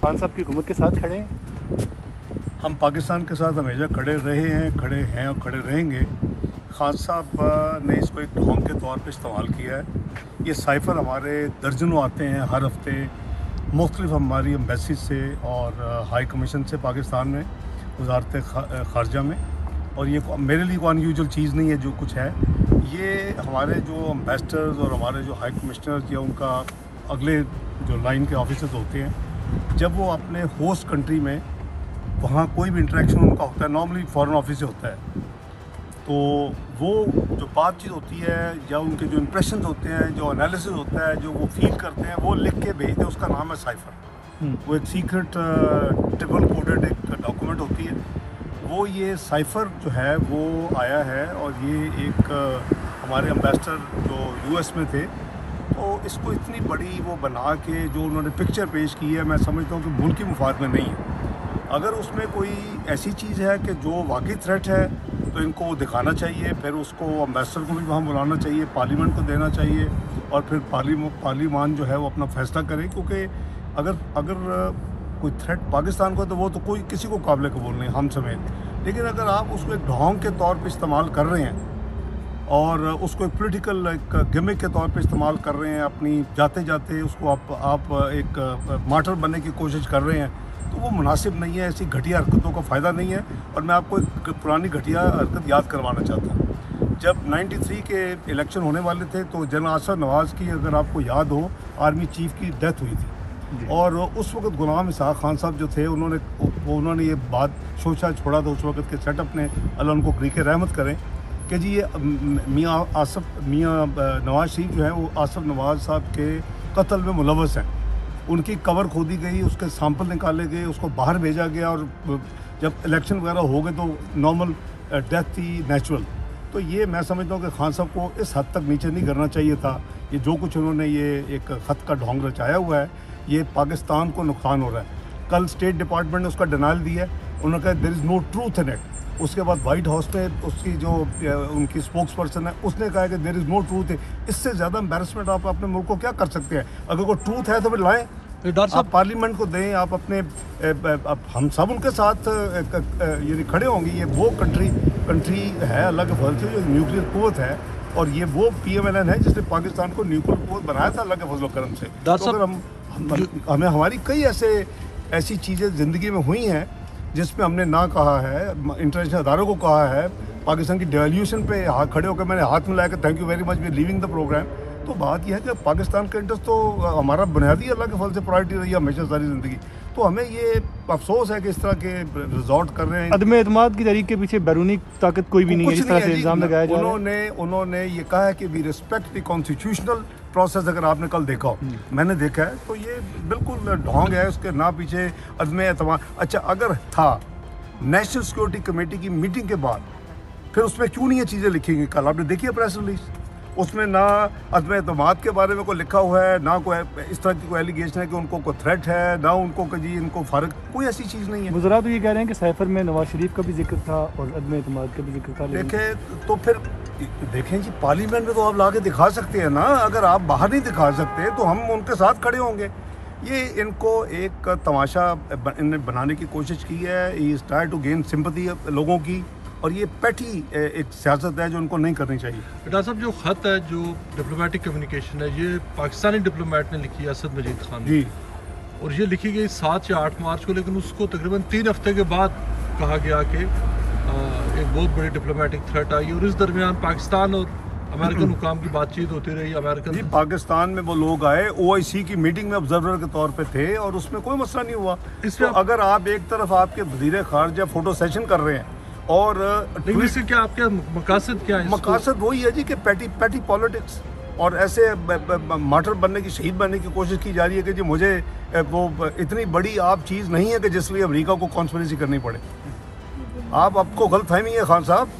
खान साहब की हुकूमत के साथ खड़े हैं। हम पाकिस्तान के साथ हमेशा खड़े रहे हैं, खड़े हैं और खड़े रहेंगे। खान साहब ने इसको एक ढोंग के तौर पे इस्तेमाल किया है। ये साइफ़र हमारे दर्जनों आते हैं हर हफ्ते, मुख्तलिफ हमारी एम्बेसी से और हाई कमीशन से पाकिस्तान में, वजारत ख़ारजा में। और ये मेरे लिए कोई अनयूजुअल चीज़ नहीं है जो कुछ है। ये हमारे जो एम्बेसडर्स और हमारे जो हाई कमिश्नर्स या उनका अगले जो लाइन के ऑफिसर्स होते हैं, जब वो अपने होस्ट कंट्री में वहाँ कोई भी इंटरेक्शन उनका होता है, नॉर्मली फॉरेन ऑफिस से होता है, तो वो जो बातचीत होती है या उनके जो इंप्रेशन होते हैं, जो एनालिसिस होता है, जो वो फील करते हैं, वो लिख के भेजते हैं। उसका नाम है साइफ़र। वो एक सीक्रेट ट्रिपल कोडेड एक डॉक्यूमेंट होती है। वो ये साइफ़र जो है वो आया है और ये एक हमारे एम्बेसडर जो यूएस में थे, तो इसको इतनी बड़ी वो बना के जो उन्होंने पिक्चर पेश की है, मैं समझता हूँ कि मुल्की मुफाद में नहीं है। अगर उसमें कोई ऐसी चीज़ है कि जो वाकई थ्रेट है तो इनको दिखाना चाहिए, फिर उसको एम्बेसडर को भी वहाँ बुलाना चाहिए, पार्लियामेंट को देना चाहिए और फिर पार्लियामान जो है वो अपना फ़ैसला करे। क्योंकि अगर कोई थ्रेट पाकिस्तान को, तो वो तो कोई किसी को काबिल कबूल नहीं, हम समेत। लेकिन अगर आप उसको एक ढोंग के तौर पे इस्तेमाल कर रहे हैं और उसको एक पॉलिटिकल एक गिमिक के तौर पे इस्तेमाल कर रहे हैं, अपनी जाते जाते उसको आप एक मार्टर बनने की कोशिश कर रहे हैं, तो वो मुनासिब नहीं है। ऐसी घटिया हरकतों का फ़ायदा नहीं है। और मैं आपको एक पुरानी घटिया हरकत याद करवाना चाहता हूँ। जब 93 के इलेक्शन होने वाले थे तो जनरल आसिफ नवाज़ की, अगर आपको याद हो, आर्मी चीफ की डेथ हुई थी। और उस वक्त गुलाम इसहाक खान साहब जो थे, उन्होंने ये बात सोचा छोड़ा था उस वक्त के सेटअप ने, अल्लाह उनको गरीक़ रहमत करें, कि जी ये मियाँ नवाज़ शरीफ जो है वो आसिफ नवाज़ साहब के कत्ल में मुलव्वस हैं। उनकी कबर खोदी गई, उसके सैंपल निकाले गए, उसको बाहर भेजा गया और जब इलेक्शन वगैरह हो गए तो नॉर्मल डेथ थी, नेचुरल। तो ये मैं समझता हूँ कि खान साहब को इस हद तक नीचे नहीं करना चाहिए था। ये जो कुछ उन्होंने ये एक ख़त का ढोंग रचाया हुआ है, ये पाकिस्तान को नुकसान हो रहा है। कल स्टेट डिपार्टमेंट ने उसका डिनाइल दिया है, उन्होंने कहा there is no truth in it. उसके बाद वाइट हाउस में उसकी जो उनकी स्पोक्स पर्सन है, उसने कहा कि देयर इज़ नो ट्रूथ है। इससे ज़्यादा एम्बेरसमेंट आप अपने मुल्क को क्या कर सकते हैं? अगर कोई ट्रूथ है तो फिर लाएँ, आप पार्लियामेंट को दें, आप अपने हम सब उनके साथ ये खड़े होंगे। ये वो कंट्री है अल्लाह के फजल से जो न्यूक्लियर कुव्वत है, और ये वो PMLN है जिसने पाकिस्तान को न्यूक्लियर कुव्वत बनाया था अल्लाह के फजल करम से। तो अगर हमें हमारी कई ऐसी चीज़ें ज़िंदगी में हुई हैं जिसमें हमने ना कहा है, इंटरनेशनल अदारों को कहा है, पाकिस्तान की डेवल्यूशन पे हाथ खड़े होकर मैंने हाथ मिलाया कि thank you very much, we are leaving the programme. तो बात यह है कि पाकिस्तान का इंटरेस्ट तो हमारा बुनियादी अल्लाह के फल से प्रायोरिटी रही है हमेशा सारी ज़िंदगी। तो हमें ये अफसोस है कि इस तरह के रिजॉर्ट कर रहे हैं। अदम एतमाद की तहरीक के पीछे बैरूनी ताकत कोई भी नहीं है, जिस तरह से इल्ज़ाम लगाया जा रहा है। उन्होंने ये कहा है कि we respect the constitutional process. अगर आपने कल देखा हो, मैंने देखा है, तो ये बिल्कुल ढोंग है, उसके ना पीछे अदम एतमाद। अच्छा, अगर था नेशनल सिक्योरिटी कमेटी की मीटिंग के बाद, फिर उसमें क्यों नहीं ये चीज़ें लिखी गई? कल आपने देखी है प्रेस रिलीज, उसमें ना अदम एतमाद के बारे में कोई लिखा हुआ है, ना कोई इस तरह की कोई एलिगेशन है कि उनको कोई थ्रेट है, ना उनको कि जी इनको फ़र्क, कोई ऐसी चीज़ नहीं है। वज़रा तो ये कह रहे हैं कि साइफ़र में नवाज शरीफ का भी जिक्र था और अदम एतमाद का भी जिक्र था। देखें तो फिर देखें जी, पार्लियामेंट में तो आप ला के दिखा सकते हैं ना। अगर आप बाहर नहीं दिखा सकते तो हम उनके साथ खड़े होंगे। ये इनको एक तमाशा इन्होंने बनाने की कोशिश की है। He is try to gain sympathy लोगों की, और ये पैटी एक सियासत है जो उनको नहीं करनी चाहिए। डॉक्टर साहब, जो ख़त है, जो डिप्लोमेटिक कम्युनिकेशन है, ये पाकिस्तानी डिप्लोमेट ने लिखी है, असद मजीद खान जी, और ये लिखी गई 7 या 8 मार्च को, लेकिन उसको तकरीबन 3 हफ्ते के बाद कहा गया कि एक बहुत बड़ी डिप्लोमेटिक थ्रेट आई, और इस दरमियान पाकिस्तान और अमेरिकन हुकाम की बातचीर होती रही। अमेरिकन पाकिस्तान में वो लोग आए, OIC की मीटिंग में ऑब्जर्वर के तौर पे थे, और उसमें कोई मसला नहीं हुआ। तो अगर आप एक तरफ आपके वज़ीर ख़ारजा फोटो सेशन कर रहे हैं और इससे क्या आपके मकासद क्या है? मकासद वही है जी कि पैटी पॉलिटिक्स, और ऐसे मार्टर बनने की, शहीद बनने की कोशिश की जा रही है कि जी मुझे वो इतनी बड़ी आप चीज़ नहीं है कि जिसलिए अमेरिका को कॉन्स्पिरेसी करनी पड़े। आपको गलतफहमी है खान साहब।